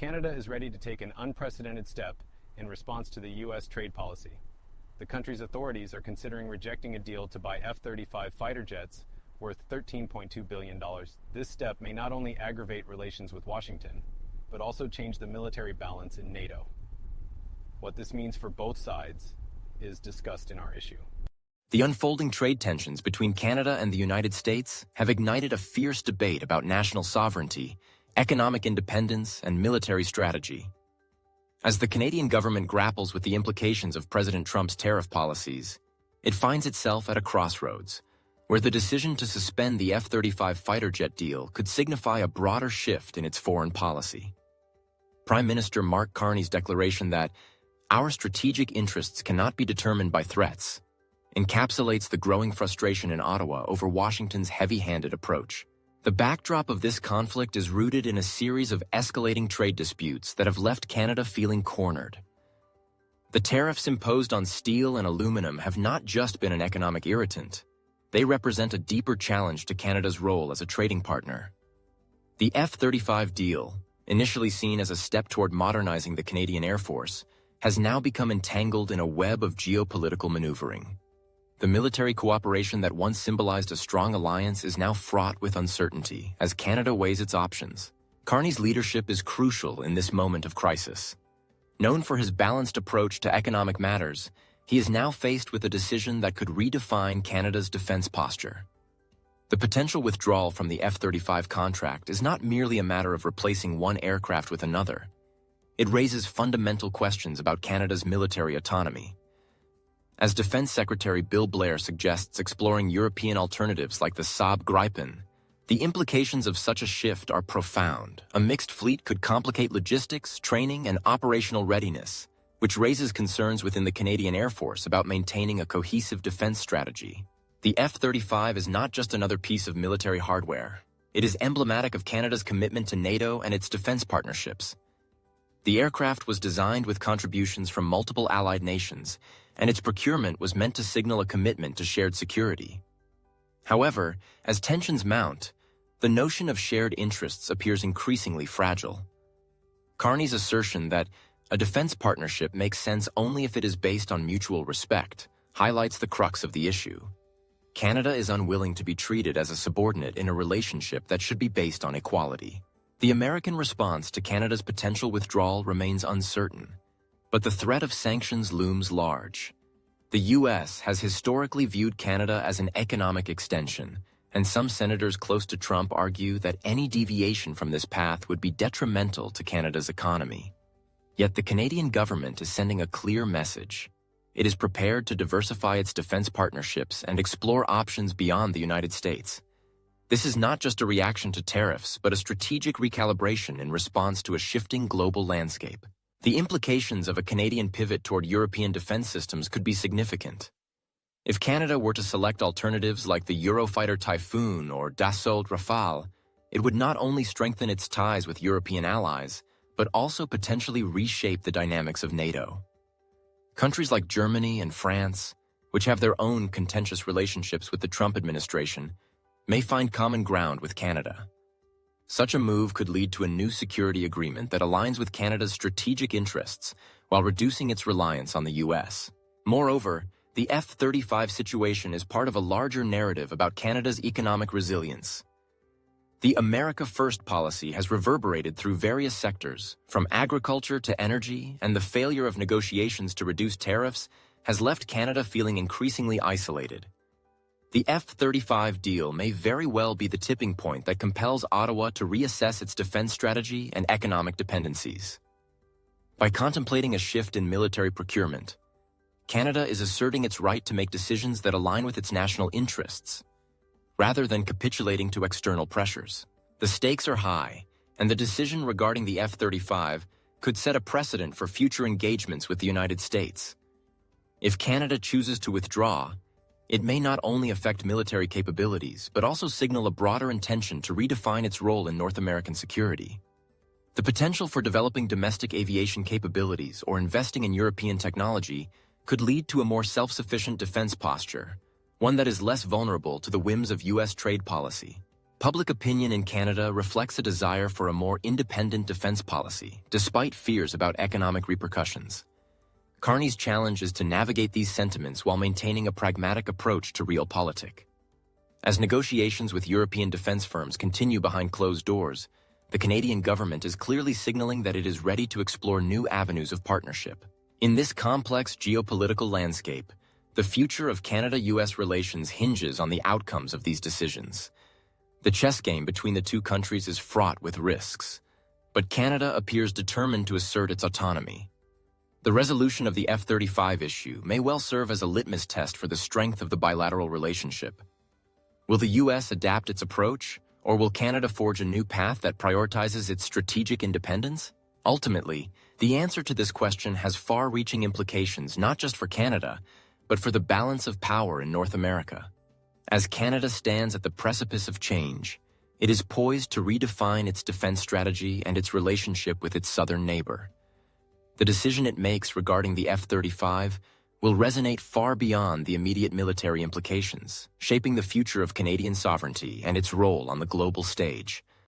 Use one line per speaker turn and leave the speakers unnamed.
Canada is ready to take an unprecedented step in response to the U.S. trade policy. The country's authorities are considering rejecting a deal to buy F-35 fighter jets worth $13.2 billion. This step may not only aggravate relations with Washington, but also change the military balance in NATO. What this means for both sides is discussed in our issue.
The unfolding trade tensions between Canada and the United States have ignited a fierce debate about national sovereignty, economic independence, and military strategy. As the Canadian government grapples with the implications of President Trump's tariff policies, it finds itself at a crossroads, where the decision to suspend the F-35 fighter jet deal could signify a broader shift in its foreign policy. Prime Minister Mark Carney's declaration that our strategic interests cannot be determined by threats encapsulates the growing frustration in Ottawa over Washington's heavy-handed approach. The backdrop of this conflict is rooted in a series of escalating trade disputes that have left Canada feeling cornered. The tariffs imposed on steel and aluminum have not just been an economic irritant. They represent a deeper challenge to Canada's role as a trading partner. The F-35 deal, initially seen as a step toward modernizing the Canadian Air Force, has now become entangled in a web of geopolitical maneuvering. The military cooperation that once symbolized a strong alliance is now fraught with uncertainty as Canada weighs its options. Carney's leadership is crucial in this moment of crisis. Known for his balanced approach to economic matters, he is now faced with a decision that could redefine Canada's defense posture. The potential withdrawal from the F-35 contract is not merely a matter of replacing one aircraft with another. It raises fundamental questions about Canada's military autonomy. As Defense Secretary Bill Blair suggests exploring European alternatives like the Saab Gripen, the implications of such a shift are profound. A mixed fleet could complicate logistics, training, and operational readiness, which raises concerns within the Canadian Air Force about maintaining a cohesive defense strategy. The F-35 is not just another piece of military hardware. It is emblematic of Canada's commitment to NATO and its defense partnerships. The aircraft was designed with contributions from multiple allied nations, and its procurement was meant to signal a commitment to shared security. However, as tensions mount, the notion of shared interests appears increasingly fragile. Carney's assertion that a defense partnership makes sense only if it is based on mutual respect highlights the crux of the issue. Canada is unwilling to be treated as a subordinate in a relationship that should be based on equality. The American response to Canada's potential withdrawal remains uncertain, but the threat of sanctions looms large. The U.S. has historically viewed Canada as an economic extension, and some senators close to Trump argue that any deviation from this path would be detrimental to Canada's economy. Yet the Canadian government is sending a clear message. It is prepared to diversify its defense partnerships and explore options beyond the United States. This is not just a reaction to tariffs, but a strategic recalibration in response to a shifting global landscape. The implications of a Canadian pivot toward European defense systems could be significant. If Canada were to select alternatives like the Eurofighter Typhoon or Dassault Rafale, it would not only strengthen its ties with European allies, but also potentially reshape the dynamics of NATO. Countries like Germany and France, which have their own contentious relationships with the Trump administration, may find common ground with Canada. Such a move could lead to a new security agreement that aligns with Canada's strategic interests while reducing its reliance on the U.S. Moreover, the F-35 situation is part of a larger narrative about Canada's economic resilience. The America First policy has reverberated through various sectors, from agriculture to energy, and the failure of negotiations to reduce tariffs has left Canada feeling increasingly isolated. The F-35 deal may very well be the tipping point that compels Ottawa to reassess its defense strategy and economic dependencies. By contemplating a shift in military procurement, Canada is asserting its right to make decisions that align with its national interests, rather than capitulating to external pressures. The stakes are high, and the decision regarding the F-35 could set a precedent for future engagements with the United States. If Canada chooses to withdraw, it may not only affect military capabilities, but also signal a broader intention to redefine its role in North American security. The potential for developing domestic aviation capabilities or investing in European technology could lead to a more self-sufficient defense posture, one that is less vulnerable to the whims of U.S. trade policy. Public opinion in Canada reflects a desire for a more independent defense policy, despite fears about economic repercussions. Carney's challenge is to navigate these sentiments while maintaining a pragmatic approach to realpolitik. As negotiations with European defense firms continue behind closed doors, the Canadian government is clearly signaling that it is ready to explore new avenues of partnership. In this complex geopolitical landscape, the future of Canada-US relations hinges on the outcomes of these decisions. The chess game between the two countries is fraught with risks, but Canada appears determined to assert its autonomy. The resolution of the F-35 issue may well serve as a litmus test for the strength of the bilateral relationship. Will the U.S. adapt its approach, or will Canada forge a new path that prioritizes its strategic independence? Ultimately, the answer to this question has far-reaching implications not just for Canada, but for the balance of power in North America. As Canada stands at the precipice of change, it is poised to redefine its defense strategy and its relationship with its southern neighbor. The decision it makes regarding the F-35 will resonate far beyond the immediate military implications, shaping the future of Canadian sovereignty and its role on the global stage.